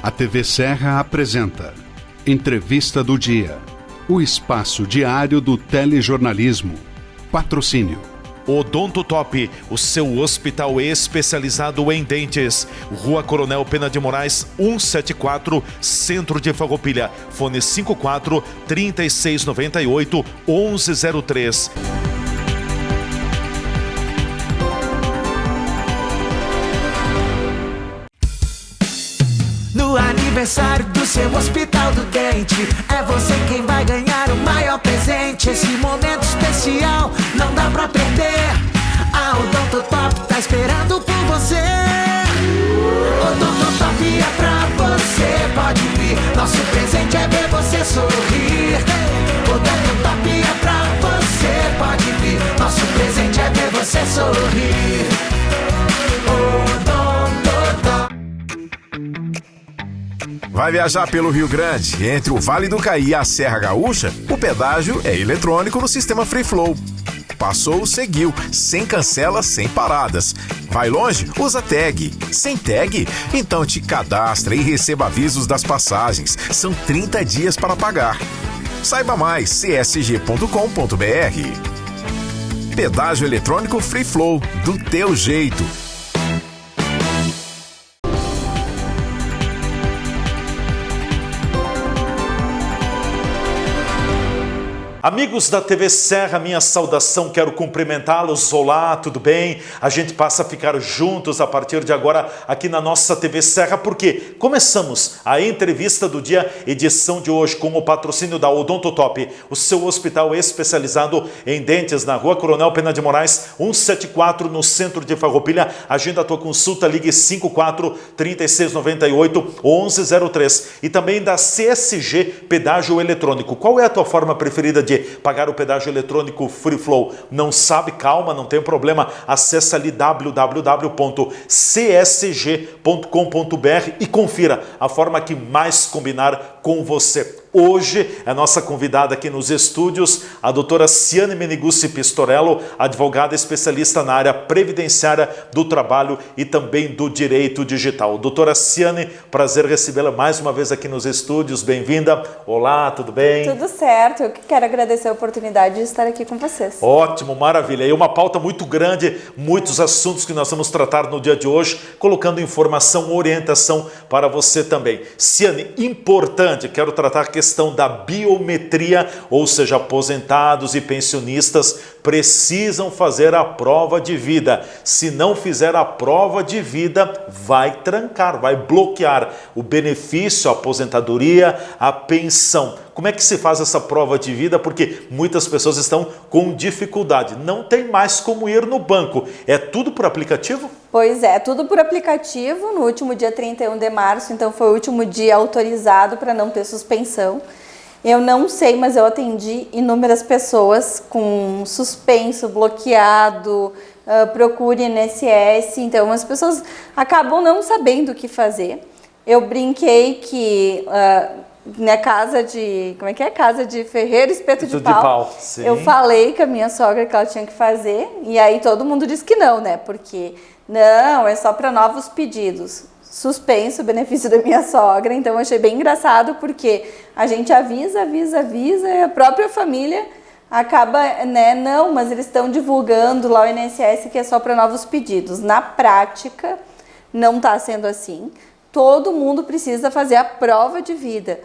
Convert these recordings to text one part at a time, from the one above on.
A TV Serra apresenta Entrevista do Dia, o espaço diário do telejornalismo. Patrocínio Odonto Top, o seu hospital especializado em dentes. Rua Coronel Pena de Moraes, 174, Centro de Farroupilha. Fone 54 3698 1103. No aniversário do seu Hospital do Dente, é você quem vai ganhar o maior presente. Esse momento especial não dá pra perder. A Odonto Top tá esperando por você. Odonto Top é pra você, pode vir. Nosso presente é ver você sorrir. Odonto Top é pra você, pode vir. Nosso presente é ver você sorrir. Odonto Top. Vai viajar pelo Rio Grande, entre o Vale do Caí e a Serra Gaúcha? O pedágio é eletrônico no sistema Free Flow. Passou, seguiu, sem cancela, sem paradas. Vai longe? Usa tag. Sem tag? Então te cadastra e receba avisos das passagens. São 30 dias para pagar. Saiba mais, csg.com.br. Pedágio eletrônico Free Flow, do teu jeito. Amigos da TV Serra, minha saudação, quero cumprimentá-los. Olá, tudo bem? A gente passa a ficar juntos a partir de agora aqui na nossa TV Serra, porque começamos a entrevista do dia, edição de hoje, com o patrocínio da Odonto Top, o seu hospital especializado em dentes, na Rua Coronel Pena de Moraes, 174, no centro de Farroupilha. Agenda a tua consulta, ligue 54 3698 1103. E também da CSG Pedágio Eletrônico. Qual é a tua forma preferida de pagar o pedágio eletrônico Free Flow? Não sabe? Calma, não tem problema. Acesse ali www.csg.com.br e confira a forma que mais combinar com você. Hoje é nossa convidada aqui nos estúdios a doutora Ciane Meneguzzi Pistorello, advogada especialista na área previdenciária do trabalho e também do direito digital. Doutora Ciane, prazer recebê-la mais uma vez aqui nos estúdios. Bem-vinda. Olá, tudo bem? Tudo certo. Eu quero agradecer a oportunidade de estar aqui com vocês. Ótimo, maravilha. E uma pauta muito grande, muitos assuntos que nós vamos tratar no dia de hoje, colocando informação, orientação para você também. Ciane, importante, quero tratar a questão da biometria, ou seja, aposentados e pensionistas precisam fazer a prova de vida. Se não fizer a prova de vida, vai trancar, vai bloquear o benefício, a aposentadoria, a pensão. Como é que se faz essa prova de vida? Porque muitas pessoas estão com dificuldade. Não tem mais como ir no banco. É tudo por aplicativo? Pois é, tudo por aplicativo. No último dia 31 de março, então foi o último dia autorizado para não ter suspensão. Eu não sei, mas eu atendi inúmeras pessoas com suspenso, bloqueado, procure INSS. Então as pessoas acabam não sabendo o que fazer. Eu brinquei que... na casa de... Como é que é? Casa de ferreiro, espeto de pau. Sim. Eu falei com a minha sogra que ela tinha que fazer. E aí todo mundo disse que não, né? Porque não, é só para novos pedidos. Suspenso o benefício da minha sogra. Então eu achei bem engraçado, porque a gente avisa, e a própria família acaba, né? Não, mas eles estão divulgando lá o INSS que é só para novos pedidos. Na prática, não está sendo assim. Todo mundo precisa fazer a prova de vida.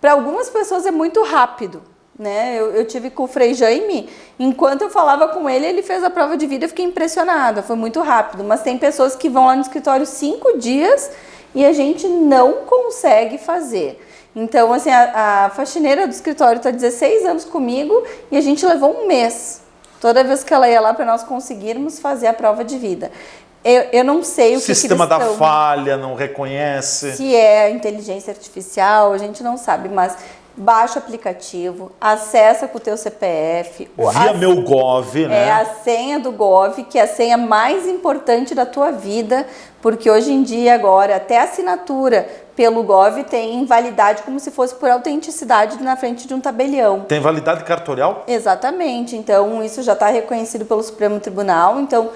Para algumas pessoas é muito rápido, né? Eu tive com o Frei Jaime, enquanto eu falava com ele, ele fez a prova de vida, eu fiquei impressionada, foi muito rápido. Mas tem pessoas que vão lá no escritório 5 dias e a gente não consegue fazer. Então, assim, a faxineira do escritório está 16 anos comigo e a gente levou um mês. Toda vez que ela ia lá para nós conseguirmos fazer a prova de vida. Eu não sei o que sistema da falha não reconhece. Se é inteligência artificial, a gente não sabe, mas baixa o aplicativo, acessa com o teu CPF. Via Meu Gov, né? É a senha do Gov, que é a senha mais importante da tua vida, porque hoje em dia agora até a assinatura pelo Gov tem validade como se fosse por autenticidade na frente de um tabelião. Tem validade cartorial? Exatamente, então isso já está reconhecido pelo Supremo Tribunal, então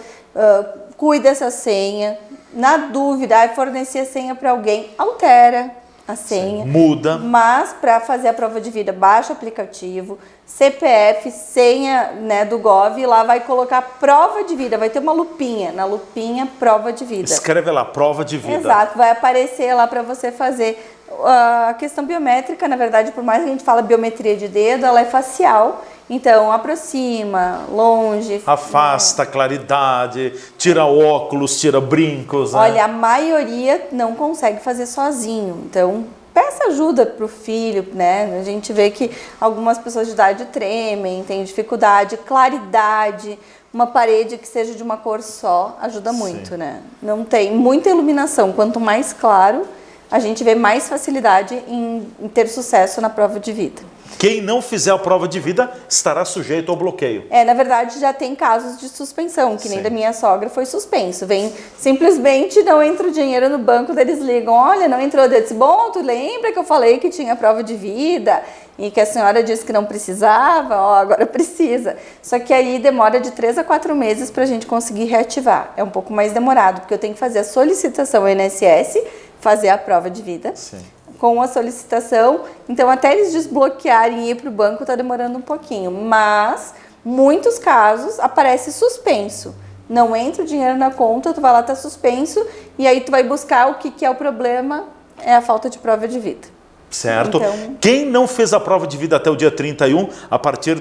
cuide dessa senha, Na dúvida, fornecer a senha para alguém, altera a senha. Muda. Mas para fazer a prova de vida, baixa o aplicativo, CPF, senha, né, do Gov, e lá vai colocar prova de vida, vai ter uma lupinha, na lupinha prova de vida. Escreve lá, prova de vida. Exato, vai aparecer lá para você fazer. A questão biométrica, na verdade, por mais que a gente fala biometria de dedo, ela é facial. Então, aproxima, longe. Afasta, claridade, tira óculos, tira brincos. Né? Olha, a maioria não consegue fazer sozinho. Então, peça ajuda para o filho, né? A gente vê que algumas pessoas de idade tremem, têm dificuldade, claridade. Uma parede que seja de uma cor só ajuda muito, né? Não tem muita iluminação. Quanto mais claro, a gente vê mais facilidade em ter sucesso na prova de vida. Quem não fizer a prova de vida estará sujeito ao bloqueio. Na verdade, já tem casos de suspensão, que nem da minha sogra foi suspenso. Vem simplesmente, não entra o dinheiro no banco, eles ligam, olha, não entrou. Eu disse, bom, tu lembra que eu falei que tinha prova de vida e que a senhora disse que não precisava? Ó, agora precisa. Só que aí demora de 3 a 4 meses para a gente conseguir reativar. É um pouco mais demorado, porque eu tenho que fazer a solicitação ao INSS, fazer a prova de vida. Sim. Com a solicitação, então até eles desbloquearem e ir para o banco está demorando um pouquinho, mas muitos casos aparece suspenso, não entra o dinheiro na conta, tu vai lá, tá suspenso, e aí tu vai buscar o que é o problema, é a falta de prova de vida. Certo. Então, quem não fez a prova de vida até o dia 31, a partir,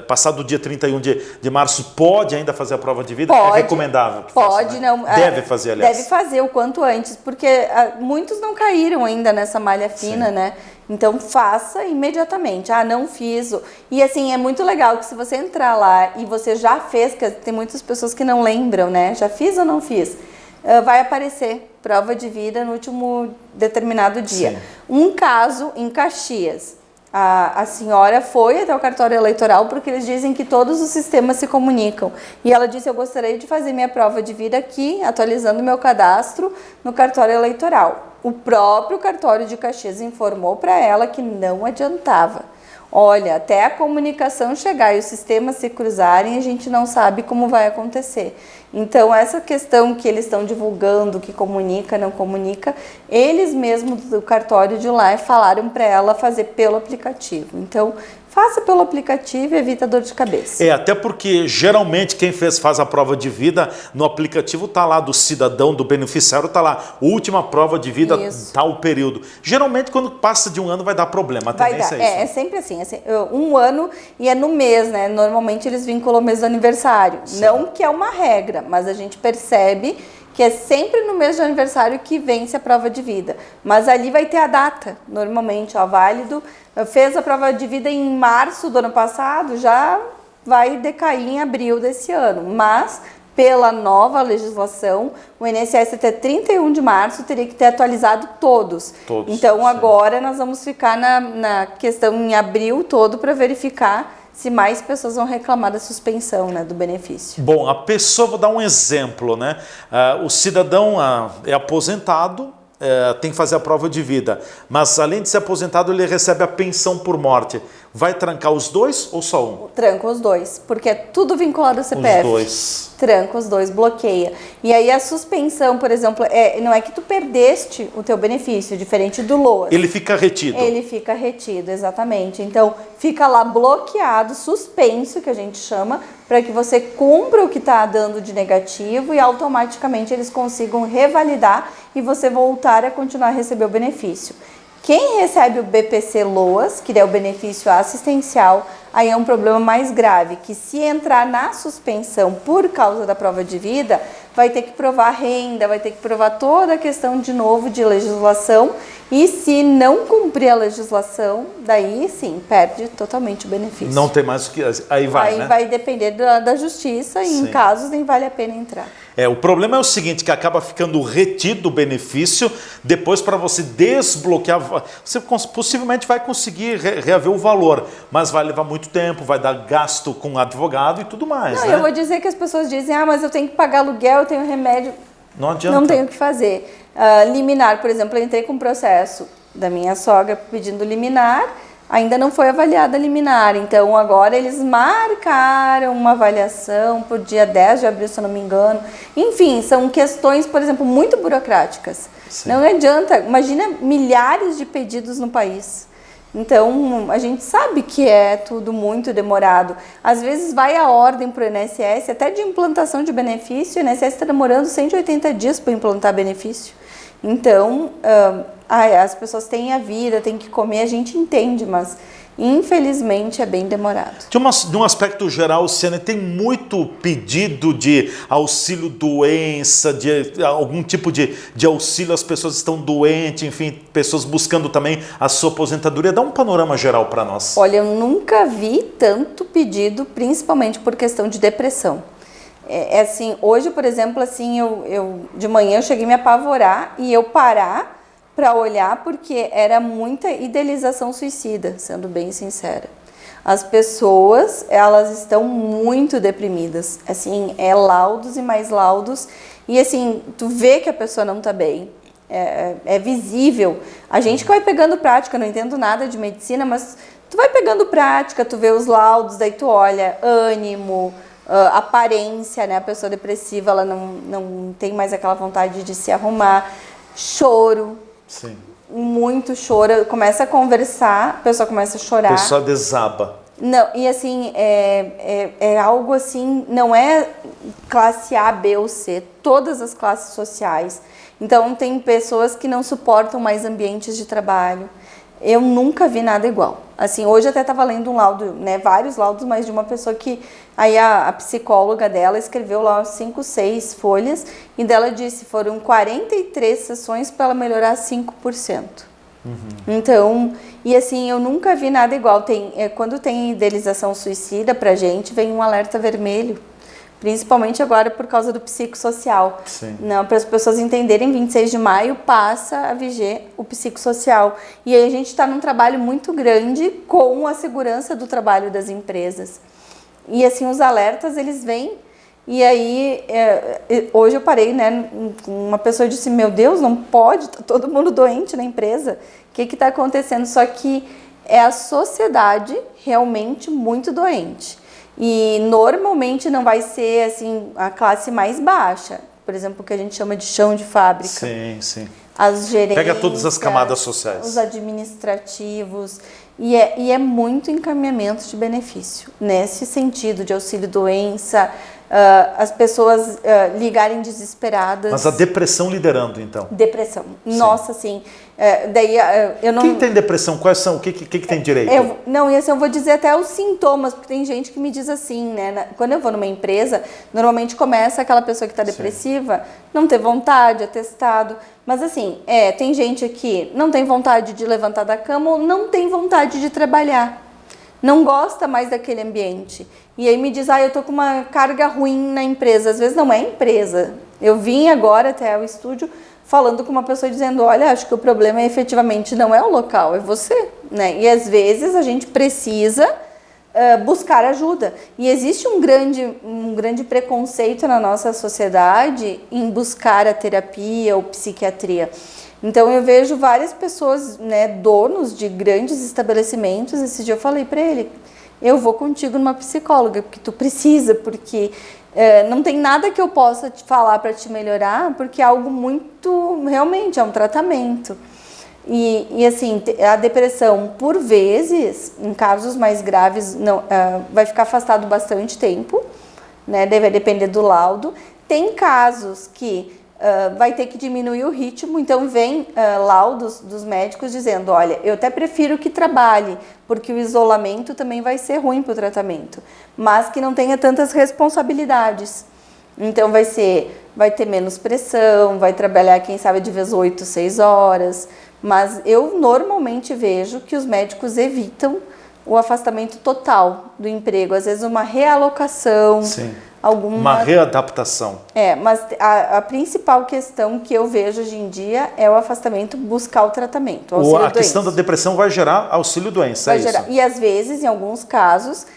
passado o dia 31 de março, pode ainda fazer a prova de vida? Pode, é recomendável que pode, faça, né? não. Deve fazer, aliás. Deve fazer o quanto antes, porque muitos não caíram ainda nessa malha fina, né? Então faça imediatamente. Ah, não fiz. E assim, é muito legal que se você entrar lá e você já fez, que tem muitas pessoas que não lembram, né? Já fiz ou não fiz? Vai aparecer prova de vida no último determinado dia. Sim. Um caso em Caxias. A senhora foi até o cartório eleitoral porque eles dizem que todos os sistemas se comunicam. E ela disse, eu gostaria de fazer minha prova de vida aqui, atualizando meu cadastro no cartório eleitoral. O próprio cartório de Caxias informou para ela que não adiantava. Olha, até a comunicação chegar e os sistemas se cruzarem, a gente não sabe como vai acontecer. Então, essa questão que eles estão divulgando, que comunica, não comunica, eles mesmos do cartório de lá falaram para ela fazer pelo aplicativo. Então, faça pelo aplicativo e evita dor de cabeça. Até porque geralmente quem faz a prova de vida no aplicativo tá lá do cidadão, do beneficiário, tá lá, última prova de vida, tal período. Geralmente quando passa de um ano vai dar problema, a tendência é isso. É sempre assim, um ano e é no mês, né? Normalmente eles vinculam o mês do aniversário. Sim. Não que é uma regra, mas a gente percebe que é sempre no mês de aniversário que vence a prova de vida. Mas ali vai ter a data, normalmente, ó, válido. Fez a prova de vida em março do ano passado, já vai decair em abril desse ano. Mas, pela nova legislação, o INSS até 31 de março teria que ter atualizado todos. Então, agora nós vamos ficar na questão em abril todo para verificar se mais pessoas vão reclamar da suspensão, né, do benefício. Bom, a pessoa, vou dar um exemplo, né? O cidadão é aposentado, tem que fazer a prova de vida, mas além de ser aposentado, ele recebe a pensão por morte. Vai trancar os dois ou só um? Tranca os dois, porque é tudo vinculado ao CPF. Os dois. Tranca os dois, bloqueia. E aí a suspensão, por exemplo, não é que tu perdeste o teu benefício, diferente do LOAS. Ele fica retido. Ele fica retido, exatamente. Então, fica lá bloqueado, suspenso, que a gente chama, para que você cumpra o que está dando de negativo e automaticamente eles consigam revalidar e você voltar a continuar a receber o benefício. Quem recebe o BPC-LOAS, que é o benefício assistencial, aí é um problema mais grave, que se entrar na suspensão por causa da prova de vida, vai ter que provar renda, vai ter que provar toda a questão de novo de legislação, e se não cumprir a legislação, daí sim, perde totalmente o benefício. Não tem mais o que... Aí vai, né? Aí vai depender da justiça e em casos nem vale a pena entrar. O problema é o seguinte, que acaba ficando retido o benefício, depois para você desbloquear, você possivelmente vai conseguir reaver o valor, mas vai levar muito tempo, vai dar gasto com advogado e tudo mais, né? Eu vou dizer que as pessoas dizem, mas eu tenho que pagar aluguel, eu tenho remédio. Não adianta. Não tenho o que fazer. Liminar, por exemplo, eu entrei com um processo da minha sogra pedindo liminar, ainda não foi avaliada a liminar. Então, agora eles marcaram uma avaliação por dia 10 de abril, se eu não me engano. Enfim, são questões, por exemplo, muito burocráticas. Sim. Não adianta, imagina milhares de pedidos no país. Então, a gente sabe que é tudo muito demorado. Às vezes vai a ordem para o INSS, até de implantação de benefício, o INSS está demorando 180 dias para implantar benefício. Então, as pessoas têm a vida, têm que comer, a gente entende, mas infelizmente é bem demorado. De um aspecto geral, Ciane, tem muito pedido de auxílio doença, de algum tipo de auxílio, as pessoas estão doentes, enfim, pessoas buscando também a sua aposentadoria. Dá um panorama geral para nós. Olha, eu nunca vi tanto pedido, principalmente por questão de depressão. Assim, hoje, por exemplo, assim, eu de manhã eu cheguei a me apavorar e eu parar para olhar porque era muita idealização suicida, sendo bem sincera. As pessoas, elas estão muito deprimidas, assim, laudos e mais laudos, e assim, tu vê que a pessoa não tá bem, é visível. A gente que vai pegando prática, eu não entendo nada de medicina, mas tu vai pegando prática, tu vê os laudos, daí tu olha ânimo, aparência, né? A pessoa depressiva, ela não tem mais aquela vontade de se arrumar, choro. Sim. Muito choro, começa a conversar, a pessoa começa a chorar. A pessoa desaba. Não, e assim, é algo assim, não é classe A, B ou C, todas as classes sociais. Então, tem pessoas que não suportam mais ambientes de trabalho. Eu nunca vi nada igual. Assim, hoje até estava lendo um laudo, né, vários laudos, mas de uma pessoa que, aí a psicóloga dela escreveu lá 5, 6 folhas, e dela disse, foram 43 sessões para ela melhorar 5%. Então, e assim, eu nunca vi nada igual. Quando tem idealização suicida pra gente, vem um alerta vermelho. Principalmente agora por causa do psicossocial. Não, para as pessoas entenderem, 26 de maio passa a viger o psicossocial. E aí a gente está num trabalho muito grande com a segurança do trabalho das empresas. E assim, os alertas, eles vêm. E aí, hoje eu parei, né? Uma pessoa disse, meu Deus, não pode, tá todo mundo doente na empresa. O que está acontecendo? Só que é a sociedade realmente muito doente. E normalmente não vai ser assim a classe mais baixa, por exemplo, o que a gente chama de chão de fábrica. Sim, sim. As gerências, pega todas as camadas sociais. Os administrativos. E é muito encaminhamento de benefício, nesse sentido de auxílio-doença, as pessoas ligarem desesperadas. Mas a depressão liderando, então? Depressão. Sim. Nossa, sim. Daí eu não... Quem tem depressão? Quais são? O que tem direito? Não, e assim, eu vou dizer até os sintomas, porque tem gente que me diz assim, né? Quando eu vou numa empresa, normalmente começa aquela pessoa que está depressiva, não ter vontade, atestado. Mas assim, tem gente que não tem vontade de levantar da cama ou não tem vontade de trabalhar. Não gosta mais daquele ambiente. E aí me diz, eu tô com uma carga ruim na empresa. Às vezes não é empresa. Eu vim agora até o estúdio falando com uma pessoa dizendo, olha, acho que o problema efetivamente não é o local, é você, né? E às vezes a gente precisa buscar ajuda. E existe um grande preconceito na nossa sociedade em buscar a terapia ou psiquiatria. Então eu vejo várias pessoas, né, donos de grandes estabelecimentos. Esse dia eu falei para ele, eu vou contigo numa psicóloga, porque tu precisa, porque não tem nada que eu possa te falar para te melhorar, porque é algo muito, realmente, é um tratamento. E assim, a depressão, por vezes, em casos mais graves, vai ficar afastado bastante tempo, né? Deve depender do laudo. Tem casos que vai ter que diminuir o ritmo, então vem laudos dos médicos dizendo, olha, eu até prefiro que trabalhe, porque o isolamento também vai ser ruim para o tratamento, mas que não tenha tantas responsabilidades. Então vai ter menos pressão, vai trabalhar, quem sabe, de vez 8, 6 horas, mas eu normalmente vejo que os médicos evitam o afastamento total do emprego, às vezes uma realocação, sim, uma readaptação. Mas a principal questão que eu vejo hoje em dia é o afastamento, buscar o tratamento. A questão da depressão vai gerar auxílio-doença, é isso? E às vezes, em alguns casos,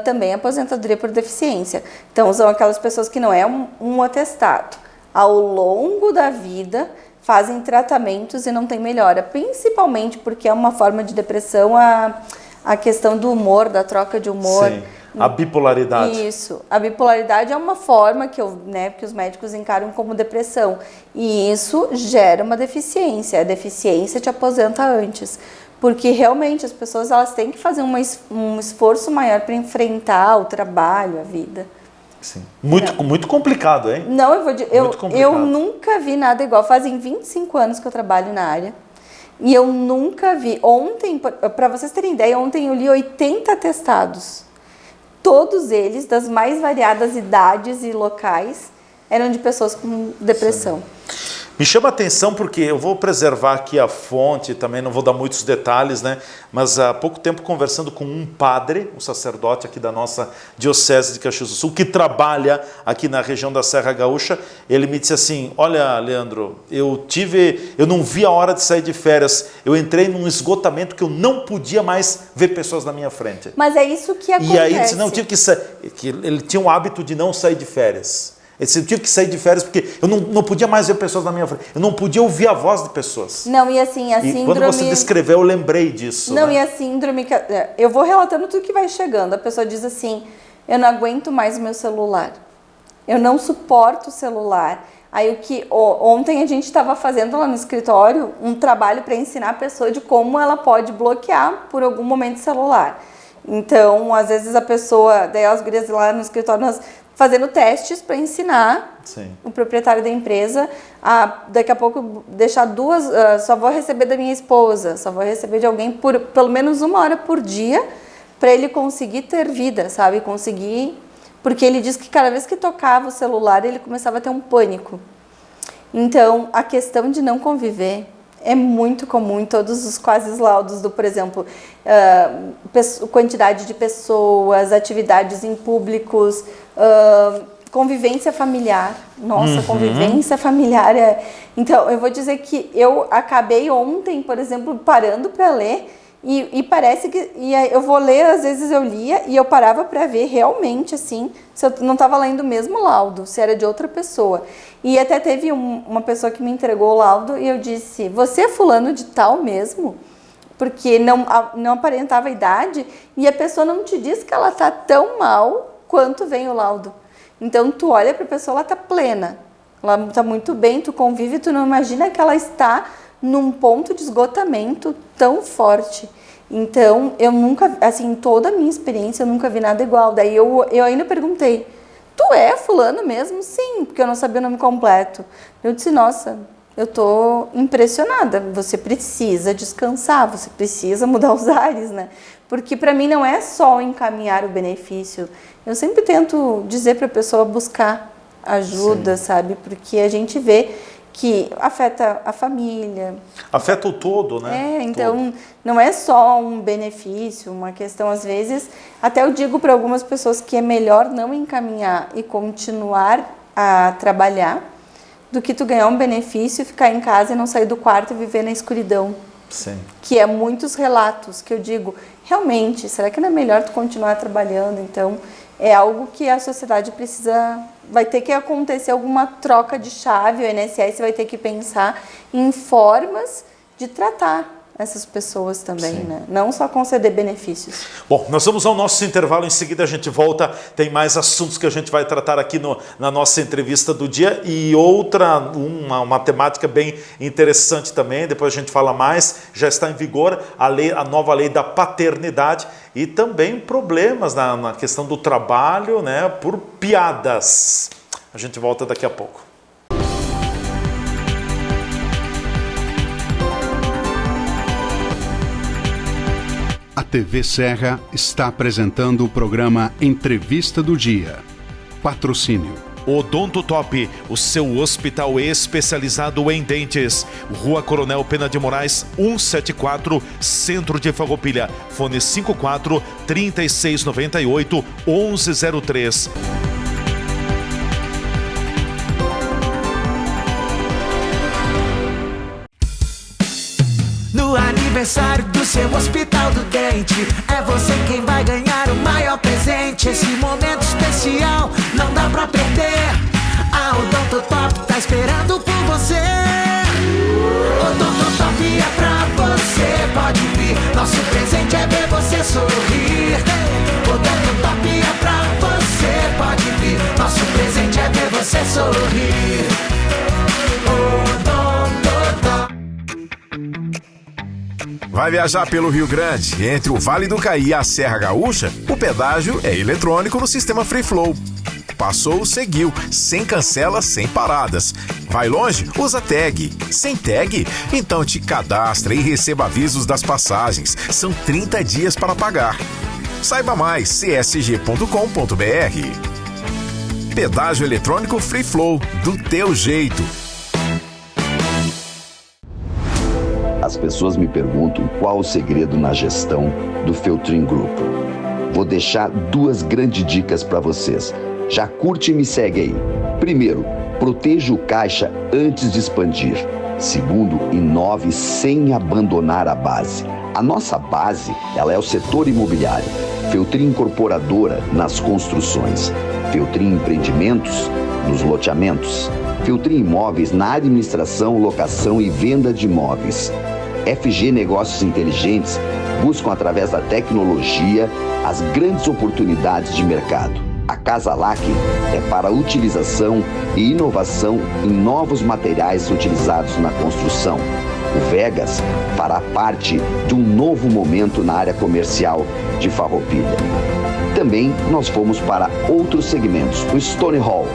também aposentadoria por deficiência. Então, são aquelas pessoas que não é um atestado. Ao longo da vida, fazem tratamentos e não tem melhora, principalmente porque é uma forma de depressão a questão do humor, da troca de humor. Sim. A bipolaridade. Isso. A bipolaridade é uma forma que os médicos encaram como depressão. E isso gera uma deficiência. A deficiência te aposenta antes. Porque realmente as pessoas elas têm que fazer um esforço maior para enfrentar o trabalho, a vida. Sim. Muito complicado, hein? Não, eu nunca vi nada igual. Fazem 25 anos que eu trabalho na área. E eu nunca vi. Ontem, para vocês terem ideia, ontem eu li 80 atestados. Todos eles, das mais variadas idades e locais, eram de pessoas com depressão. Sim. Me chama a atenção porque eu vou preservar aqui a fonte, também não vou dar muitos detalhes, né? Mas há pouco tempo conversando com um padre, um sacerdote aqui da nossa Diocese de Caxias do Sul, que trabalha aqui na região da Serra Gaúcha, ele me disse assim, olha, Leandro, eu não vi a hora de sair de férias, eu entrei num esgotamento que eu não podia mais ver pessoas na minha frente. Mas é isso que acontece. E aí ele disse, não, tive que sair, que ele tinha o hábito de não sair de férias. Eu tive que sair de férias porque eu não podia mais ver pessoas na minha frente. Eu não podia ouvir a voz de pessoas. Não, e assim, a síndrome... quando você descreveu, eu lembrei disso. Não, né? e a síndrome... Eu vou relatando tudo que vai chegando. A pessoa diz assim, eu não aguento mais o meu celular. Eu não suporto o celular. Aí ontem a gente estava fazendo lá no escritório um trabalho para ensinar a pessoa de como ela pode bloquear por algum momento o celular. Então, às vezes a pessoa... Daí as gurias lá no escritório... Nós fazendo testes para ensinar o proprietário da empresa a, daqui a pouco, deixar só vou receber da minha esposa, só vou receber de alguém por pelo menos 1 hora por dia, para ele conseguir ter vida, sabe? Porque ele diz que cada vez que tocava o celular, ele começava a ter um pânico. Então, a questão de não conviver é muito comum em todos os quase laudos por exemplo, quantidade de pessoas, atividades em públicos, convivência familiar. Nossa, convivência familiar Então, eu vou dizer que eu acabei ontem, por exemplo, parando para ler e parece que... eu vou ler, às vezes eu lia e eu parava para ver realmente, assim, se eu não estava lendo o mesmo laudo, se era de outra pessoa. E até teve uma pessoa que me entregou o laudo e eu disse, você é fulano de tal mesmo? Porque não aparentava a idade e a pessoa não te diz que ela está tão mal quanto vem o laudo. Então, tu olha para a pessoa, ela está plena, ela está muito bem, tu convive, tu não imagina que ela está num ponto de esgotamento tão forte. Então, eu nunca, assim, em toda a minha experiência, eu nunca vi nada igual. Daí eu ainda perguntei, tu é fulano mesmo? Sim, porque eu não sabia o nome completo. Eu disse, nossa, eu tô impressionada, você precisa descansar, você precisa mudar os ares, né? Porque para mim não é só encaminhar o benefício. Eu sempre tento dizer para a pessoa buscar ajuda, sabe? Porque a gente vê que afeta a família. Afeta o todo, né? Então não é só um benefício, uma questão, às vezes, até eu digo para algumas pessoas que é melhor não encaminhar e continuar a trabalhar do que tu ganhar um benefício, ficar em casa e não sair do quarto e viver na escuridão. Sim. Que é muitos relatos que eu digo, realmente, será que não é melhor tu continuar trabalhando? Então, é algo que a sociedade precisa, vai ter que acontecer alguma troca de chave, o INSS vai ter que pensar em formas de tratar essas pessoas também, né? Não só conceder benefícios. Bom, nós vamos ao nosso intervalo, em seguida a gente volta, tem mais assuntos que a gente vai tratar aqui na nossa entrevista do dia e uma temática bem interessante também, depois a gente fala mais, já está em vigor a nova lei da paternidade e também problemas na questão do trabalho, né, por piadas. A gente volta daqui a pouco. A TV Serra está apresentando o programa Entrevista do Dia. Patrocínio. Odonto Top, o seu hospital especializado em dentes. Rua Coronel Pena de Moraes, 174, Centro de Farroupilha. Fone 54 3698 1103. No aniversário do seu Hospital do Dente, é você quem vai ganhar o maior presente. Esse momento especial não dá pra perder. A Odonto Top tá esperando por você. Odontoterapia pra você, pode vir. Nosso presente é ver você sorrir. Odontoterapia pra você, pode vir. Nosso presente é ver você sorrir. Vai viajar pelo Rio Grande, entre o Vale do Caí e a Serra Gaúcha? O pedágio é eletrônico no sistema Free Flow. Passou, seguiu, sem cancela, sem paradas. Vai longe? Usa tag. Sem tag? Então te cadastra e receba avisos das passagens. São 30 dias para pagar. Saiba mais, csg.com.br. Pedágio eletrônico Free Flow, do teu jeito. As pessoas me perguntam qual o segredo na gestão do Feltrin Group. Vou deixar 2 grandes dicas para vocês. Já curte e me segue aí. Primeiro, proteja o caixa antes de expandir. Segundo, inove sem abandonar a base. A nossa base, ela é o setor imobiliário. Feltrin Incorporadora nas construções. Feltrin Empreendimentos nos loteamentos. Feltrin Imóveis na administração, locação e venda de imóveis. FG Negócios Inteligentes buscam, através da tecnologia, as grandes oportunidades de mercado. A Casa Lac é para utilização e inovação em novos materiais utilizados na construção. O Vegas fará parte de um novo momento na área comercial de Farroupilha. Também nós fomos para outros segmentos. O Stone Hall,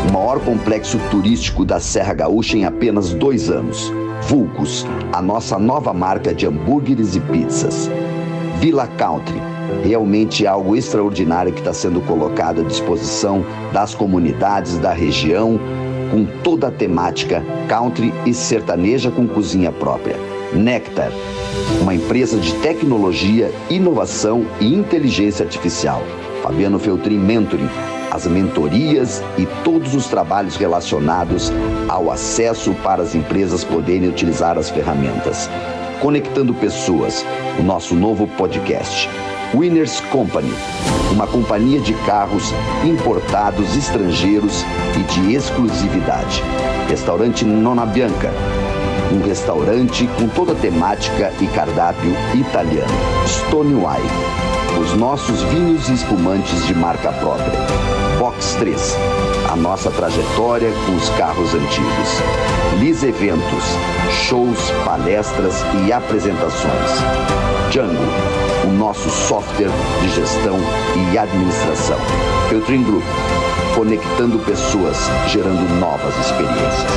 o maior complexo turístico da Serra Gaúcha em apenas 2 anos. Vulcos, a nossa nova marca de hambúrgueres e pizzas. Villa Country, realmente algo extraordinário que está sendo colocado à disposição das comunidades da região, com toda a temática country e sertaneja com cozinha própria. Nectar, uma empresa de tecnologia, inovação e inteligência artificial. Fabiano Feltrin Mentoring, as mentorias e todos os trabalhos relacionados ao acesso para as empresas poderem utilizar as ferramentas. Conectando Pessoas, o nosso novo podcast. Winners Company, uma companhia de carros importados estrangeiros e de exclusividade. Restaurante Nona Bianca, um restaurante com toda a temática e cardápio italiano. Stoneway, os nossos vinhos e espumantes de marca própria. Box 3, a nossa trajetória com os carros antigos. Liz Eventos, shows, palestras e apresentações. Django, o nosso software de gestão e administração. Feltrin Group, conectando pessoas, gerando novas experiências.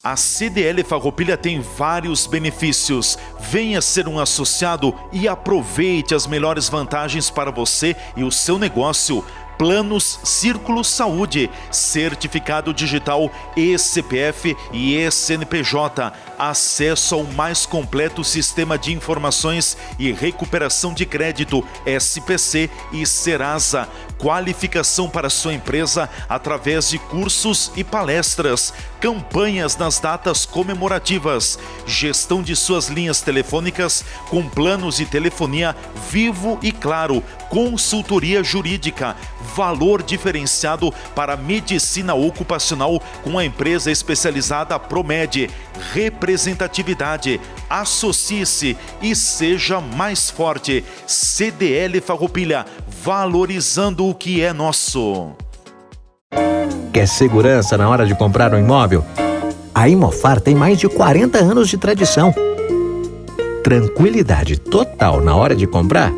A CDL Farroupilha tem vários benefícios. Venha ser um associado e aproveite as melhores vantagens para você e o seu negócio. Planos Círculo Saúde, certificado digital eCPF e eCNPJ, acesso ao mais completo sistema de informações e recuperação de crédito SPC e Serasa, qualificação para sua empresa através de cursos e palestras, campanhas nas datas comemorativas, gestão de suas linhas telefônicas com planos de telefonia Vivo e Claro, consultoria jurídica, valor diferenciado para medicina ocupacional com a empresa especializada Promed, representatividade, associe-se e seja mais forte. CDL Farroupilha, valorizando o que é nosso. Quer segurança na hora de comprar um imóvel? A Imofar tem mais de 40 anos de tradição. Tranquilidade total na hora de comprar?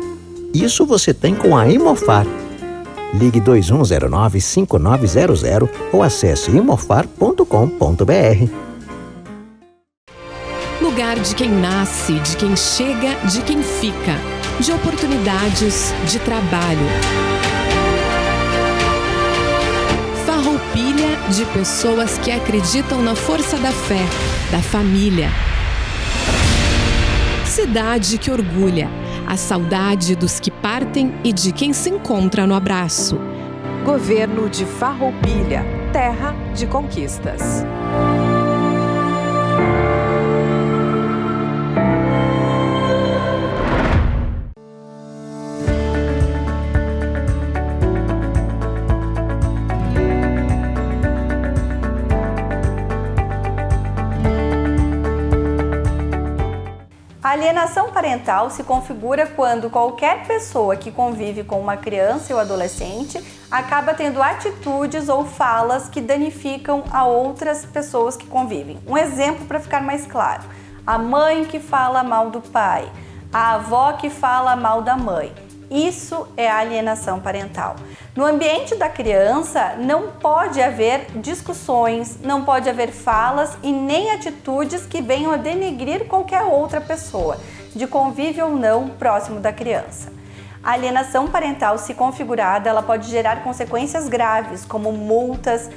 Isso você tem com a Imofar. Ligue 2109-5900 ou acesse imofar.com.br. Lugar de quem nasce, de quem chega, de quem fica. De oportunidades, de trabalho. Farroupilha, de pessoas que acreditam na força da fé, da família. Cidade que orgulha. A saudade dos que partem e de quem se encontra no abraço. Governo de Farroupilha, terra de conquistas. alienação parental se configura quando qualquer pessoa que convive com uma criança ou adolescente acaba tendo atitudes ou falas que danificam a outras pessoas que convivem. Um exemplo para ficar mais claro: a mãe que fala mal do pai, a avó que fala mal da mãe. Isso é alienação parental. No ambiente da criança não pode haver discussões, não pode haver falas e nem atitudes que venham a denegrir qualquer outra pessoa, de convívio ou não próximo da criança. A alienação parental, se configurada, ela pode gerar consequências graves, como multas,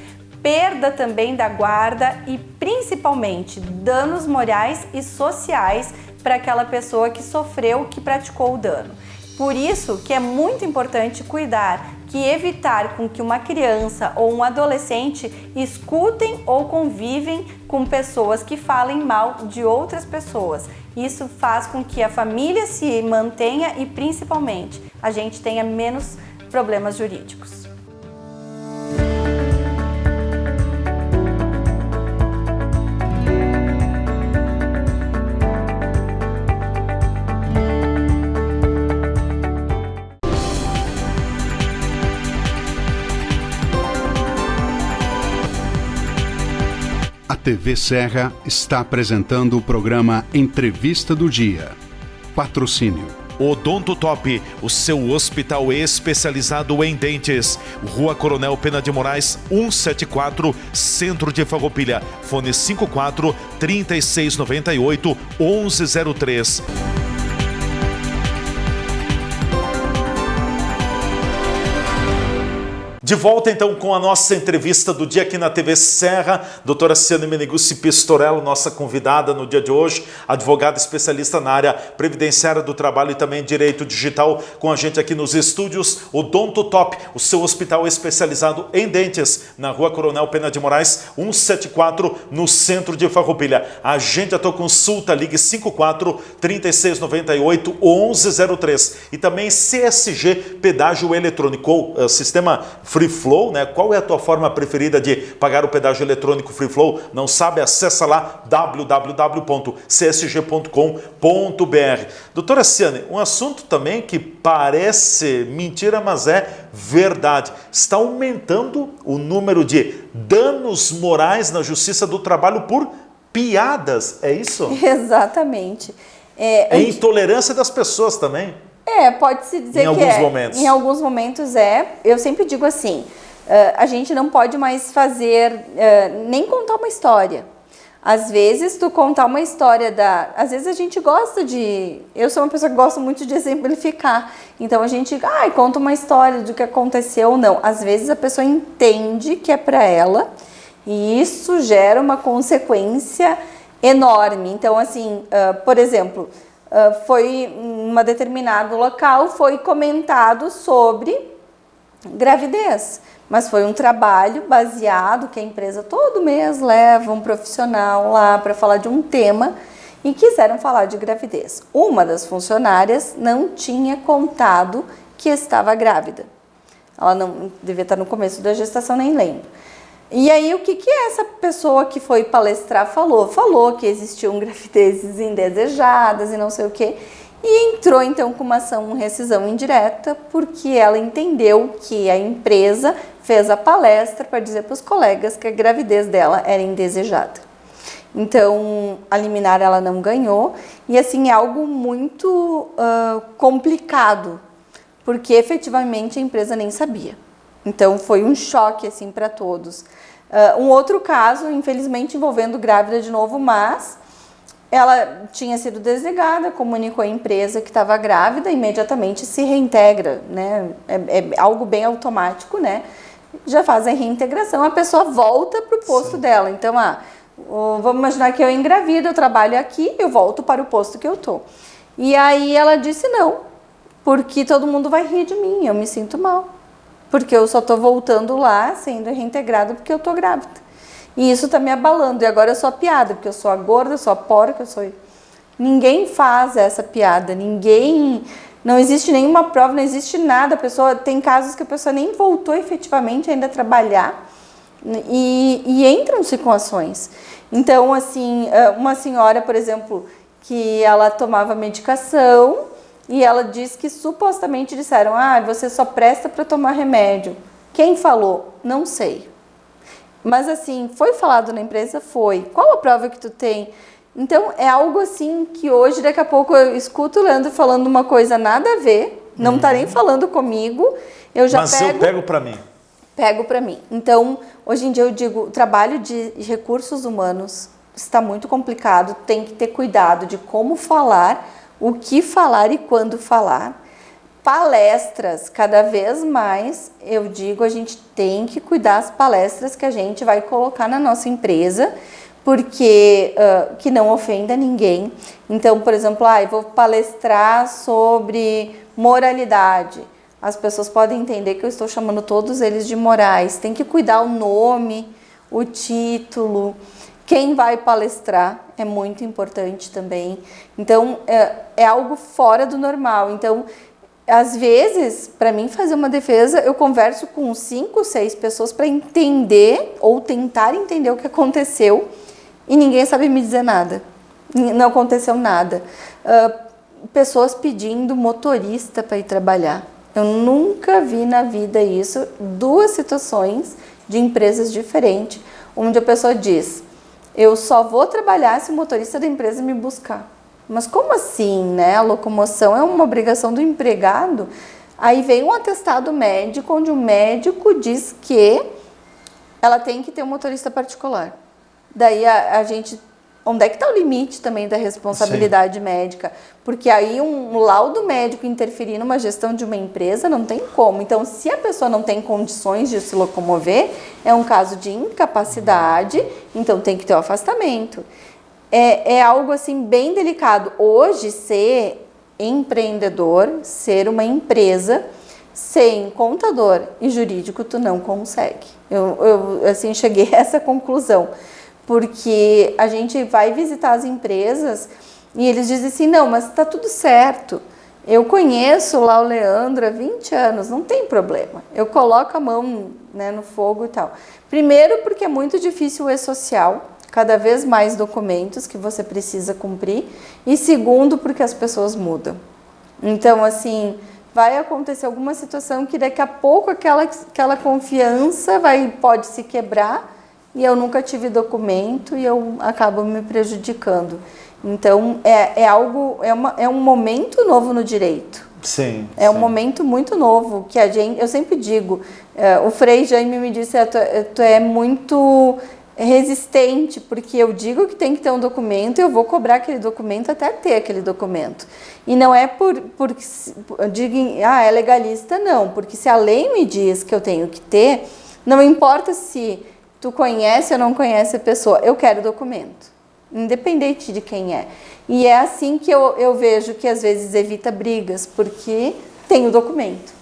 perda também da guarda e principalmente danos morais e sociais para aquela pessoa que sofreu, que praticou o dano. Por isso que é muito importante cuidar, que evitar com que uma criança ou um adolescente escutem ou convivem com pessoas que falem mal de outras pessoas. Isso faz com que a família se mantenha e principalmente a gente tenha menos problemas jurídicos. A TV Serra está apresentando o programa Entrevista do Dia. Patrocínio. Odonto Top, o seu hospital especializado em dentes. Rua Coronel Pena de Moraes, 174, Centro de Farroupilha. Fone 54 3698 1103. De volta então com a nossa entrevista do dia aqui na TV Serra, doutora Ciane Meneguzzi Pistorello, nossa convidada no dia de hoje, advogada especialista na área previdenciária do trabalho e também direito digital, com a gente aqui nos estúdios Odonto Top, o seu hospital especializado em dentes, na Rua Coronel Pena de Moraes, 174, no centro de Farroupilha. Agende a tua consulta, ligue 54 3698 1103 e também CSG Pedágio Eletrônico, ou sistema Free Flow, né? Qual é a tua forma preferida de pagar o pedágio eletrônico Free Flow? Não sabe? Acessa lá www.csg.com.br. Doutora Ciane, um assunto também que parece mentira, mas é verdade. Está aumentando o número de danos morais na Justiça do Trabalho por piadas, é isso? Exatamente. É intolerância das pessoas também. Pode-se dizer em alguns momentos. Em alguns momentos Eu sempre digo assim, a gente não pode mais fazer, nem contar uma história. Às vezes, tu contar uma história às vezes a gente gosta de... Eu sou uma pessoa que gosta muito de exemplificar. Então a gente conta uma história do que aconteceu ou não. Às vezes a pessoa entende que é para ela e isso gera uma consequência enorme. Então assim, por exemplo... foi em um determinado local, foi comentado sobre gravidez, mas foi um trabalho baseado que a empresa todo mês leva um profissional lá para falar de um tema e quiseram falar de gravidez. Uma das funcionárias não tinha contado que estava grávida. Ela não devia estar no começo da gestação, nem lembro. E aí, o que essa pessoa que foi palestrar falou? Falou que existiam gravidezes indesejadas e não sei o quê. E entrou, então, com uma ação de rescisão indireta, porque ela entendeu que a empresa fez a palestra para dizer para os colegas que a gravidez dela era indesejada. Então, a liminar ela não ganhou. E, assim, é algo muito complicado, porque, efetivamente, a empresa nem sabia. Então, foi um choque, assim, para todos. Um outro caso, infelizmente, envolvendo grávida de novo, mas ela tinha sido desligada, comunicou à empresa que estava grávida, imediatamente se reintegra, né? É algo bem automático, né? Já faz a reintegração, a pessoa volta para o posto dela. Então, vamos imaginar que eu engravido, eu trabalho aqui, eu volto para o posto que eu estou. E aí ela disse não, porque todo mundo vai rir de mim, eu me sinto mal. Porque eu só estou voltando lá, sendo reintegrada, porque eu estou grávida. E isso está me abalando. E agora eu sou a piada, porque eu sou a gorda, eu sou a porca, eu sou... Ninguém faz essa piada, ninguém... Não existe nenhuma prova, não existe nada. A pessoa... Tem casos que a pessoa nem voltou efetivamente ainda a trabalhar e entram-se com ações. Então, assim, uma senhora, por exemplo, que ela tomava medicação e ela disse que supostamente disseram: você só presta para tomar remédio. Quem falou? Não sei. Mas assim, foi falado na empresa? Foi. Qual a prova que tu tem? Então é algo assim que hoje, daqui a pouco, eu escuto o Leandro falando uma coisa nada a ver, não tá nem falando comigo, eu pego para mim. Pego para mim. Então, hoje em dia eu digo, o trabalho de recursos humanos está muito complicado, tem que ter cuidado de como falar, o que falar e quando falar. Palestras, cada vez mais, eu digo, a gente tem que cuidar das palestras que a gente vai colocar na nossa empresa, porque que não ofenda ninguém. Então, por exemplo, eu vou palestrar sobre moralidade. As pessoas podem entender que eu estou chamando todos eles de morais. Tem que cuidar o nome, o título. Quem vai palestrar é muito importante também. Então, é algo fora do normal. Então, às vezes, para mim fazer uma defesa, eu converso com 5, 6 pessoas para entender ou tentar entender o que aconteceu e ninguém sabe me dizer nada. Não aconteceu nada. Pessoas pedindo motorista para ir trabalhar. Eu nunca vi na vida isso. 2 situações de empresas diferentes, onde a pessoa diz: eu só vou trabalhar se o motorista da empresa me buscar. Mas como assim, né? A locomoção é uma obrigação do empregado. Aí vem um atestado médico, onde o médico diz que ela tem que ter um motorista particular. Daí a gente... Onde é que está o limite também da responsabilidade médica? Porque aí um laudo médico interferir numa gestão de uma empresa não tem como. Então, se a pessoa não tem condições de se locomover, é um caso de incapacidade, então tem que ter o afastamento. É algo assim bem delicado. Hoje, ser empreendedor, ser uma empresa, sem contador e jurídico, tu não consegue. Eu assim, cheguei a essa conclusão. Porque a gente vai visitar as empresas e eles dizem assim: não, mas está tudo certo. Eu conheço lá o Leandro há 20 anos, não tem problema. Eu coloco a mão, né, no fogo e tal. Primeiro, porque é muito difícil o e-social, cada vez mais documentos que você precisa cumprir. E segundo, porque as pessoas mudam. Então, assim, vai acontecer alguma situação que daqui a pouco aquela confiança pode se quebrar. E eu nunca tive documento e eu acabo me prejudicando. Então, é um momento novo no direito. Sim. É um momento muito novo que eu sempre digo, o Frei Jaime me disse: tu é muito resistente, porque eu digo que tem que ter um documento e eu vou cobrar aquele documento até ter aquele documento. E não é porque digam, é legalista, não. Porque se a lei me diz que eu tenho que ter, não importa se tu conhece ou não conhece a pessoa, eu quero documento, independente de quem é. E é assim que eu vejo que às vezes evita brigas, porque tem o documento.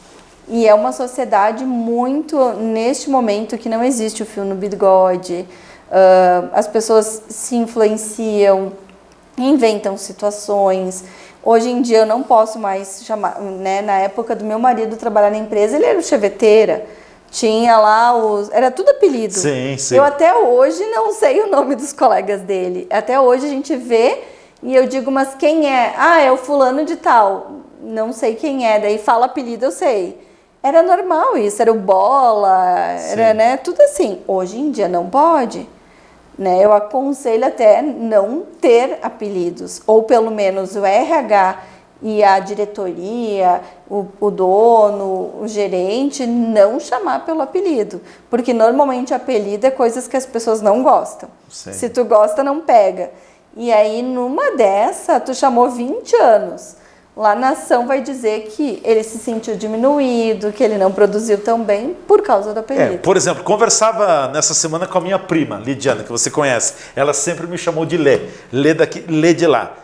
E é uma sociedade muito, neste momento, que não existe o fio no bigode, as pessoas se influenciam, inventam situações. Hoje em dia eu não posso mais chamar, né, na época do meu marido trabalhar na empresa, ele era o cheveteira. Tinha lá era tudo apelido. Sim, sim. Eu até hoje não sei o nome dos colegas dele. Até hoje a gente vê e eu digo: mas quem é? É o fulano de tal. Não sei quem é. Daí fala apelido, eu sei. Era normal isso, era o bola, era, né, tudo assim. Hoje em dia não pode. Né? Eu aconselho até não ter apelidos. Ou pelo menos o RH e a diretoria, o dono, o gerente, não chamar pelo apelido. Porque normalmente apelido é coisas que as pessoas não gostam. Sim. Se tu gosta, não pega. E aí, numa dessa, tu chamou 20 anos. Lá na ação vai dizer que ele se sentiu diminuído, que ele não produziu tão bem por causa do apelido. Por exemplo, conversava nessa semana com a minha prima, Lidiana, que você conhece. Ela sempre me chamou de Lê. Lê daqui, Lê de lá.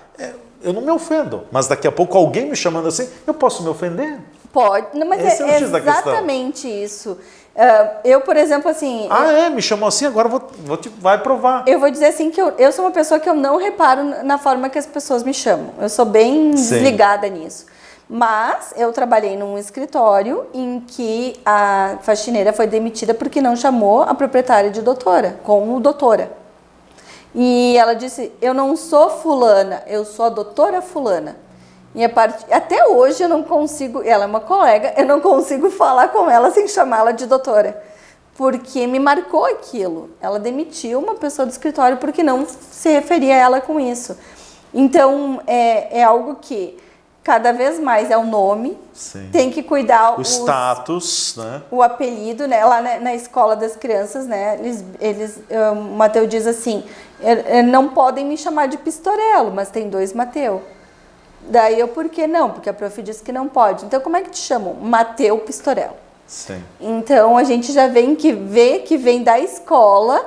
Eu não me ofendo, mas daqui a pouco alguém me chamando assim, eu posso me ofender? Pode, não, mas Esse é o X da questão. Exatamente isso. Eu, por exemplo, assim... me chamou assim, agora vai provar. Eu vou dizer assim que eu sou uma pessoa que eu não reparo na forma que as pessoas me chamam. Eu sou bem desligada nisso. Mas eu trabalhei num escritório em que a faxineira foi demitida porque não chamou a proprietária de doutora, como doutora. E ela disse, eu não sou fulana, eu sou a doutora fulana. E até hoje eu não consigo, ela é uma colega, eu não consigo falar com ela sem chamá-la de doutora. Porque me marcou aquilo. Ela demitiu uma pessoa do escritório porque não se referia a ela com isso. Então, é algo que cada vez mais é o nome, tem que cuidar o status, né? O apelido, né? Lá na escola das crianças, né? O Mateu diz assim, não podem me chamar de Pistorello, mas tem 2 Mateu. Daí eu, por que não? Porque a prof disse que não pode. Então, como é que te chamam? Mateu Pistorello. Sim. Então, a gente já vê que vem da escola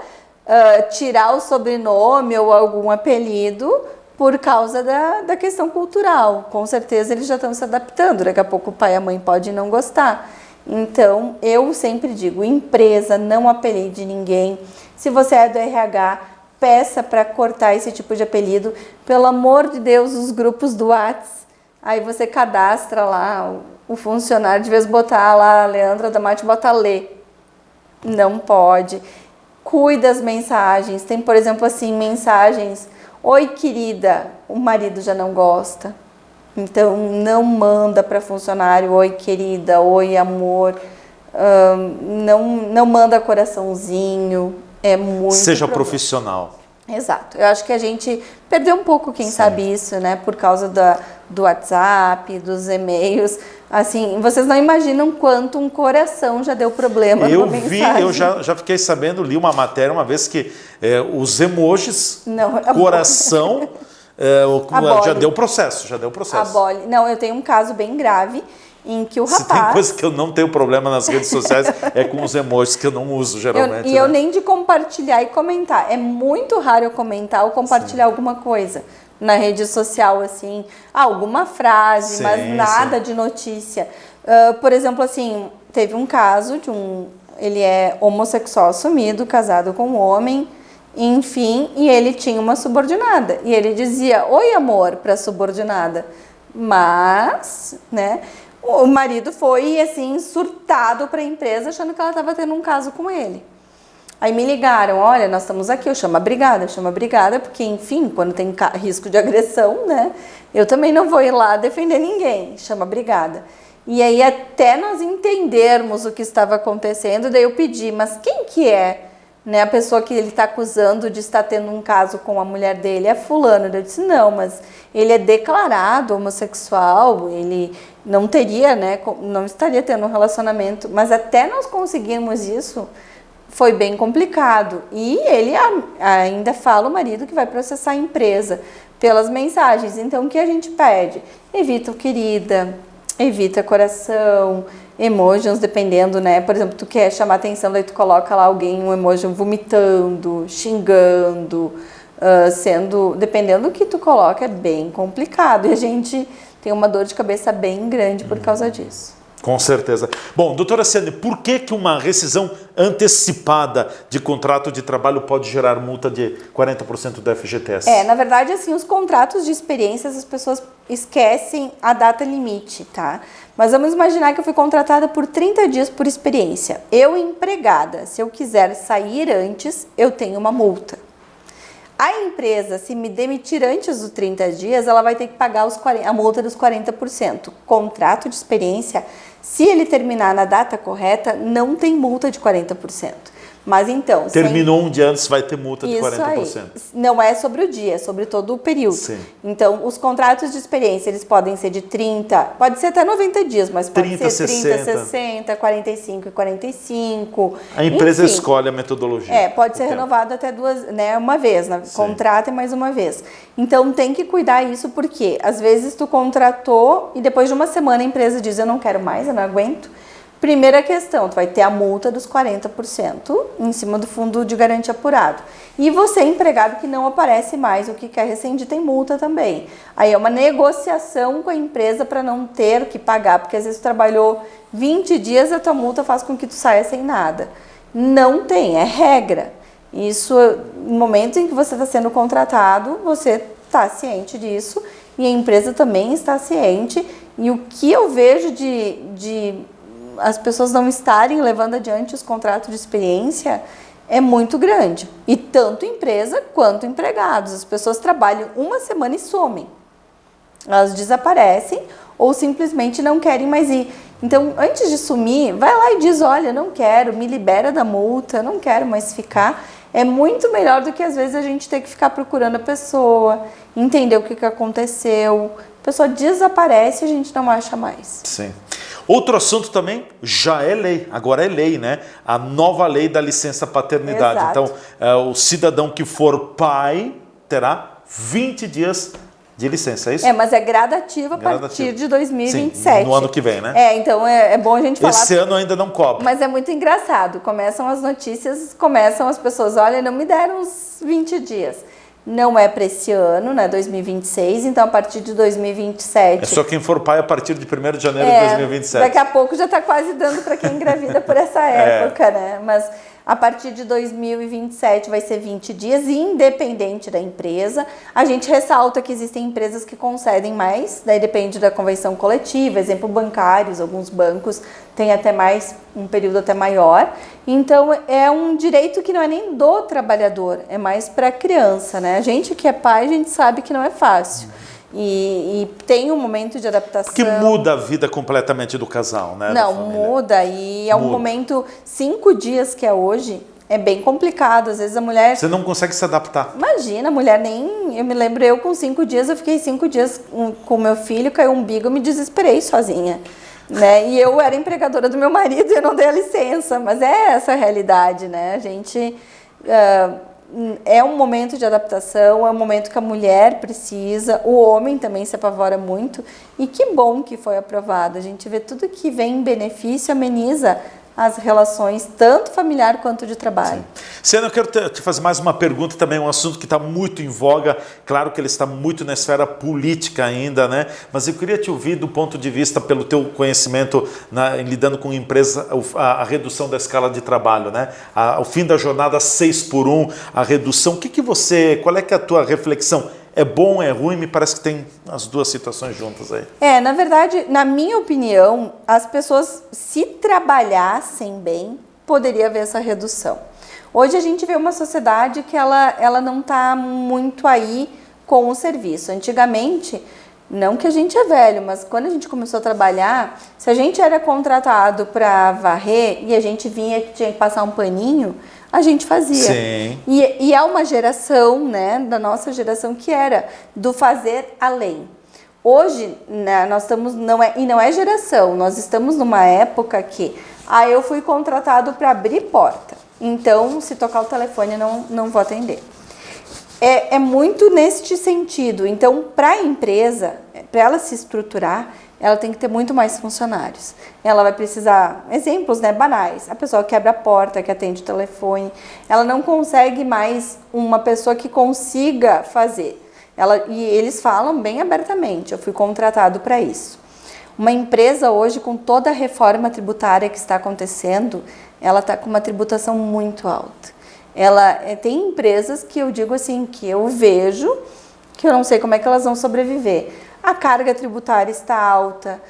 tirar o sobrenome ou algum apelido por causa da questão cultural. Com certeza eles já estão se adaptando. Daqui a pouco o pai e a mãe podem não gostar. Então, eu sempre digo, empresa, não apelide ninguém. Se você é do RH, peça para cortar esse tipo de apelido. Pelo amor de Deus, os grupos do WhatsApp, aí você cadastra lá o funcionário, de vez botar lá, a Leandra da Mate, bota Lê. Não pode. Cuida das mensagens. Tem, por exemplo, assim, mensagens, oi querida, o marido já não gosta. Então, não manda para funcionário, oi querida, oi amor. Não manda coraçãozinho. É muito Seja problema. Profissional. Exato. Eu acho que a gente perdeu um pouco, quem sabe isso, né? Por causa do WhatsApp, dos e-mails. Assim, vocês não imaginam quanto um coração já deu problema Eu numa vi, mensagem. eu já fiquei sabendo, li uma matéria uma vez que os emojis, Não, coração, já deu processo, Abole. Não, eu tenho um caso bem grave em que o rapaz... Se tem coisa que eu não tenho problema nas redes sociais, é com os emojis que eu não uso geralmente. Eu nem de compartilhar e comentar. É muito raro eu comentar ou compartilhar alguma coisa na rede social, assim, alguma frase, mas nada de notícia. Por exemplo, assim, teve um caso de ele é homossexual assumido, casado com um homem, enfim, e ele tinha uma subordinada. E ele dizia, oi amor, para a subordinada. Mas, né, o marido foi, assim, surtado para a empresa, achando que ela estava tendo um caso com ele. Aí me ligaram, olha, nós estamos aqui, eu chamo a brigada, porque, enfim, quando tem risco de agressão, né, eu também não vou ir lá defender ninguém, chama a brigada. E aí, até nós entendermos o que estava acontecendo, daí eu pedi, mas quem que é, né, a pessoa que ele está acusando de estar tendo um caso com a mulher dele? É fulano. Eu disse, não, mas ele é declarado homossexual, ele não teria, né, não estaria tendo um relacionamento, mas até nós conseguirmos isso, foi bem complicado. E ele ainda fala, o marido, que vai processar a empresa pelas mensagens. Então, o que a gente pede? Evita o querida, evita coração, emojis, dependendo, né? Por exemplo, tu quer chamar atenção, daí tu coloca lá alguém, um emoji vomitando, xingando, dependendo do que tu coloca, é bem complicado. E a gente tem uma dor de cabeça bem grande por causa disso. Com certeza. Bom, doutora Ciane, por que uma rescisão antecipada de contrato de trabalho pode gerar multa de 40% do FGTS? Na verdade, assim, os contratos de experiências, as pessoas esquecem a data limite, tá? Mas vamos imaginar que eu fui contratada por 30 dias por experiência. Eu, empregada, se eu quiser sair antes, eu tenho uma multa. A empresa, se me demitir antes dos 30 dias, ela vai ter que pagar a multa dos 40%. Contrato de experiência, se ele terminar na data correta, não tem multa de 40%. Mas então... Terminou um dia antes, vai ter multa de 40%. Aí. Não é sobre o dia, é sobre todo o período. Sim. Então, os contratos de experiência, eles podem ser de 30, pode ser até 90 dias, mas pode ser 30, 60, 45 e 45. A empresa enfim, escolhe a metodologia. Pode ser renovado até uma vez, né? Contrata mais uma vez. Então, tem que cuidar isso, porque às vezes tu contratou e depois de uma semana a empresa diz, eu não quero mais, eu não aguento. Primeira questão, tu vai ter a multa dos 40% em cima do fundo de garantia apurado. E você, empregado que não aparece mais, o que quer rescindir tem multa também. Aí é uma negociação com a empresa para não ter que pagar, porque às vezes tu trabalhou 20 dias, a tua multa faz com que tu saia sem nada. Não tem, é regra. Isso, no momento em que você está sendo contratado, você está ciente disso e a empresa também está ciente. E o que eu vejo de as pessoas não estarem levando adiante os contratos de experiência é muito grande. E tanto empresa quanto empregados. As pessoas trabalham uma semana e somem. Elas desaparecem ou simplesmente não querem mais ir. Então, antes de sumir, vai lá e diz, olha, não quero, me libera da multa, não quero mais ficar. É muito melhor do que às vezes a gente ter que ficar procurando a pessoa, entender o que aconteceu. A pessoa desaparece e a gente não acha mais. Sim. Outro assunto também, já é lei, agora é lei, né? A nova lei da licença paternidade. Exato. Então, o cidadão que for pai terá 20 dias de licença, é isso? Mas é gradativo a partir de 2027. Sim, no ano que vem, né? Então é bom a gente falar. Esse ano ainda não cobra. Mas é muito engraçado, começam as notícias, começam as pessoas, olha, não me deram uns 20 dias. Não é para esse ano, né, 2026, então a partir de 2027... É só quem for pai a partir de 1º de janeiro de 2027. Daqui a pouco já está quase dando para quem engravida por essa época, né? Mas a partir de 2027 vai ser 20 dias, independente da empresa. A gente ressalta que existem empresas que concedem mais, daí depende da convenção coletiva, exemplo, bancários, alguns bancos têm até mais, um período até maior. Então, é um direito que não é nem do trabalhador, é mais para a criança, né? A gente que é pai, a gente sabe que não é fácil. E tem um momento de adaptação. Porque muda a vida completamente do casal, né? Não, muda. E é um momento, 5 dias que é hoje, é bem complicado. Às vezes a mulher... Você não consegue se adaptar. Imagina, a mulher nem... Eu me lembro, eu com 5 dias, eu fiquei 5 dias com meu filho, caiu um umbigo, eu me desesperei sozinha. Né? E eu era empregadora do meu marido e eu não dei a licença. Mas é essa a realidade, né? A gente... é um momento de adaptação, é um momento que a mulher precisa, o homem também se apavora muito, e que bom que foi aprovado. A gente vê tudo que vem em benefício, ameniza as relações, tanto familiar quanto de trabalho. Siana, eu quero te fazer mais uma pergunta também, um assunto que está muito em voga, claro que ele está muito na esfera política ainda, né? Mas eu queria te ouvir do ponto de vista, pelo teu conhecimento em lidando com empresa, a redução da escala de trabalho, né? O fim da jornada 6x1, a redução, qual é que é a tua reflexão? É bom, é ruim? Me parece que tem as duas situações juntas aí. Na verdade, na minha opinião, as pessoas, se trabalhassem bem, poderia haver essa redução. Hoje a gente vê uma sociedade que ela não está muito aí com o serviço. Antigamente, não que a gente é velho, mas quando a gente começou a trabalhar, se a gente era contratado para varrer e a gente vinha que tinha que passar um paninho, a gente fazia. Sim. E é uma geração, né, da nossa geração, que era do fazer além. Hoje, né, nós estamos, não é geração, nós estamos numa época que, eu fui contratado para abrir porta, então se tocar o telefone não vou atender. É muito neste sentido. Então, para a empresa, para ela se estruturar, ela tem que ter muito mais funcionários. Ela vai precisar, exemplos, né, banais. A pessoa quebra a porta, que atende o telefone. Ela não consegue mais uma pessoa que consiga fazer. E eles falam bem abertamente, eu fui contratado para isso. Uma empresa hoje, com toda a reforma tributária que está acontecendo, ela está com uma tributação muito alta. Tem empresas que eu digo assim, que eu vejo, que eu não sei como é que elas vão sobreviver. A carga tributária está alta,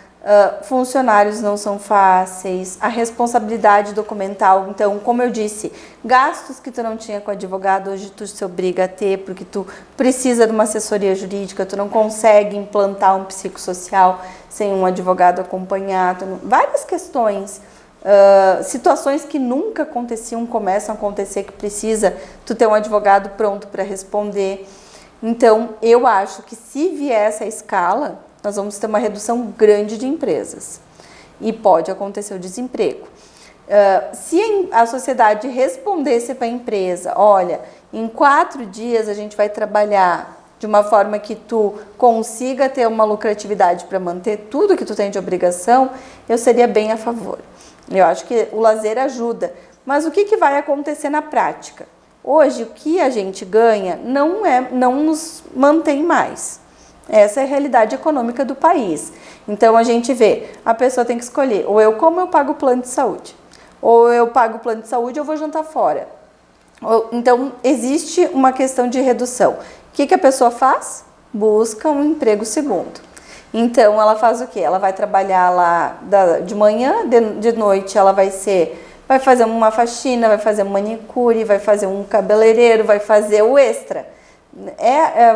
funcionários não são fáceis, a responsabilidade documental, então, como eu disse, gastos que tu não tinha com advogado, hoje tu se obriga a ter, porque tu precisa de uma assessoria jurídica, tu não consegue implantar um psicossocial sem um advogado acompanhar, várias questões. Situações que nunca aconteciam começam a acontecer, que precisa tu ter um advogado pronto para responder. Então, eu acho que se vier essa escala, nós vamos ter uma redução grande de empresas e pode acontecer o desemprego. Se a sociedade respondesse para a empresa, olha, em 4 dias a gente vai trabalhar de uma forma que tu consiga ter uma lucratividade para manter tudo que tu tem de obrigação, eu seria bem a favor. Eu acho que o lazer ajuda, mas o que vai acontecer na prática? Hoje, o que a gente ganha não nos mantém mais. Essa é a realidade econômica do país. Então, a gente vê, a pessoa tem que escolher, ou eu pago o plano de saúde, ou eu pago o plano de saúde ou vou jantar fora. Então, existe uma questão de redução. O que a pessoa faz? Busca um emprego segundo. Então, ela faz o quê? Ela vai trabalhar lá de manhã, de noite ela vai vai fazer uma faxina, vai fazer um manicure, vai fazer um cabeleireiro, vai fazer o extra.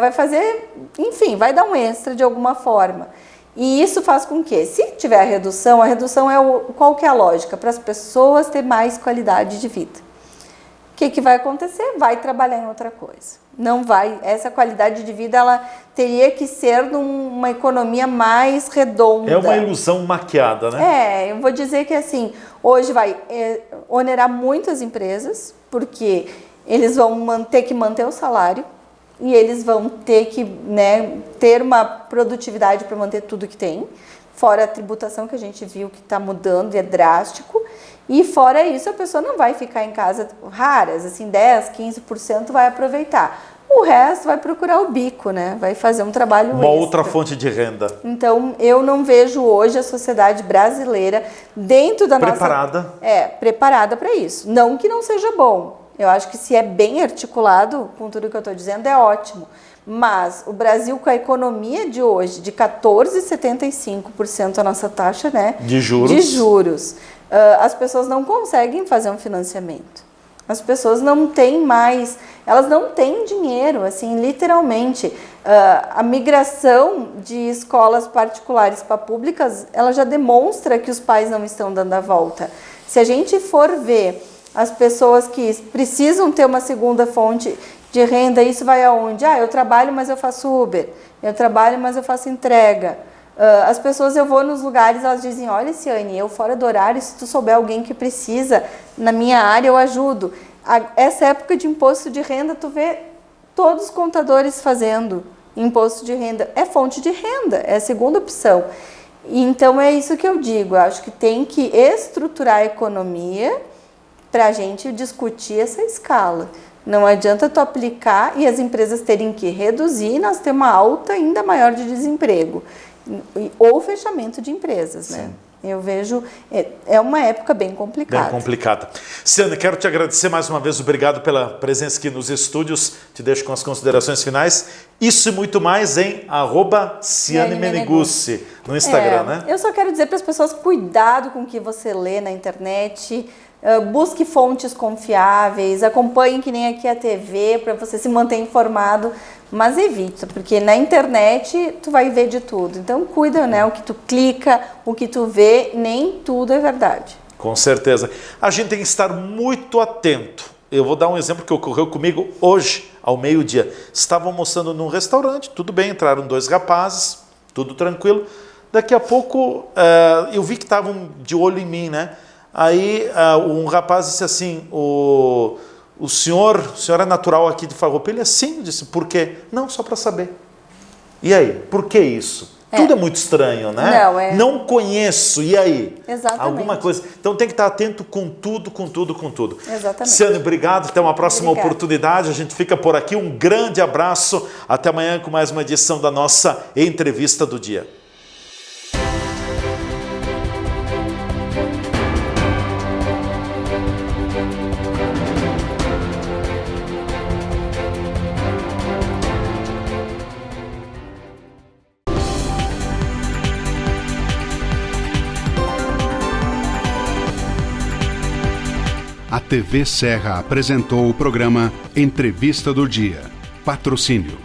Vai fazer, enfim, vai dar um extra de alguma forma. E isso faz com que, se tiver a redução qual que é a lógica? Para as pessoas terem mais qualidade de vida. O que vai acontecer? Vai trabalhar em outra coisa. Não vai, essa qualidade de vida ela teria que ser numa economia mais redonda. É uma ilusão maquiada, né? Eu vou dizer que assim, hoje vai onerar muito as empresas, porque eles vão ter que manter o salário e eles vão ter que, né, ter uma produtividade para manter tudo que tem, fora a tributação que a gente viu que está mudando e é drástico. E fora isso, a pessoa não vai ficar em casa raras, assim, 10%, 15% vai aproveitar. O resto vai procurar o bico, né? Vai fazer um trabalho extra. Uma outra fonte de renda. Então, eu não vejo hoje a sociedade brasileira dentro da preparada. Preparada para isso. Não que não seja bom. Eu acho que se é bem articulado, com tudo que eu estou dizendo, é ótimo. Mas o Brasil, com a economia de hoje, de 14,75% a nossa taxa, né? De juros. As pessoas não conseguem fazer um financiamento. As pessoas não têm mais, elas não têm dinheiro, assim, literalmente. A migração de escolas particulares para públicas, ela já demonstra que os pais não estão dando a volta. Se a gente for ver as pessoas que precisam ter uma segunda fonte de renda, isso vai aonde? Eu trabalho, mas eu faço Uber. Eu trabalho, mas eu faço entrega. As pessoas, eu vou nos lugares, elas dizem, olha, Ciane, eu fora do horário, se tu souber alguém que precisa, na minha área eu ajudo. Essa época de imposto de renda, tu vê todos os contadores fazendo imposto de renda. É fonte de renda, é a segunda opção. E então é isso que eu digo, eu acho que tem que estruturar a economia para a gente discutir essa escala. Não adianta tu aplicar e as empresas terem que reduzir e nós temos uma alta ainda maior de desemprego. Ou fechamento de empresas, né? Eu vejo, é uma época bem complicada. Bem complicada. Ciane, quero te agradecer mais uma vez, obrigado pela presença aqui nos estúdios, te deixo com as considerações finais. Isso e muito mais em @Ciane Meneguzzi no Instagram, né? Eu só quero dizer para as pessoas, cuidado com o que você lê na internet, busque fontes confiáveis, acompanhe que nem aqui a TV para você se manter informado, mas evita, porque na internet tu vai ver de tudo. Então cuida, né? O que tu clica, o que tu vê, nem tudo é verdade. Com certeza. A gente tem que estar muito atento. Eu vou dar um exemplo que ocorreu comigo hoje, ao meio-dia. Estava almoçando num restaurante, tudo bem, entraram 2 rapazes, tudo tranquilo. Daqui a pouco eu vi que estavam de olho em mim, né? Aí um rapaz disse assim, o senhor é natural aqui de Farroupilha? Sim, eu disse, por quê? Não, só para saber. E aí, por que isso? Tudo é muito estranho, né? Não conheço, e aí? Exatamente. Alguma coisa. Então tem que estar atento com tudo. Exatamente. Ciane, obrigado, até uma próxima oportunidade. A gente fica por aqui, um grande abraço. Até amanhã com mais uma edição da nossa Entrevista do Dia. A TV Serra apresentou o programa Entrevista do Dia. Patrocínio.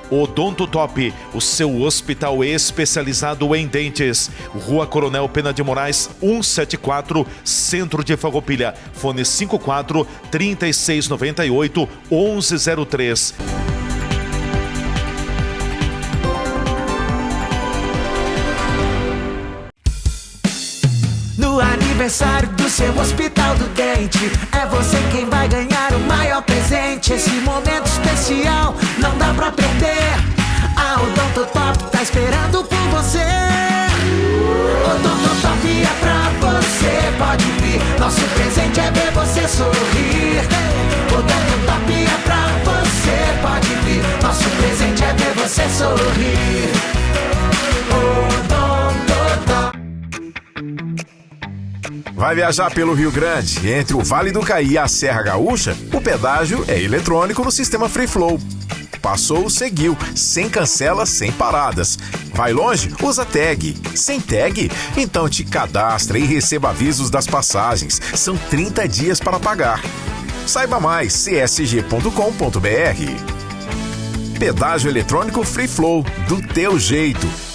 Odonto Top, o seu hospital especializado em dentes. Rua Coronel Pena de Moraes, 174, Centro de Farroupilha. Fone 54 3698 1103. No aniversário do seu Hospital do Dente, é você quem vai ganhar o maior presente. Esse momento especial não dá pra perder. A Odonto Top tá esperando por você. Odonto Top é pra você, pode vir. Nosso presente é ver você sorrir. Odonto Top é pra você, pode vir. Nosso presente é ver você sorrir. Odonto Top. Vai viajar pelo Rio Grande, entre o Vale do Caí e a Serra Gaúcha? O pedágio é eletrônico no sistema Free Flow. Passou, seguiu. Sem cancela, sem paradas. Vai longe? Usa tag. Sem tag? Então te cadastra e receba avisos das passagens. São 30 dias para pagar. Saiba mais, csg.com.br. Pedágio eletrônico Free Flow, do teu jeito.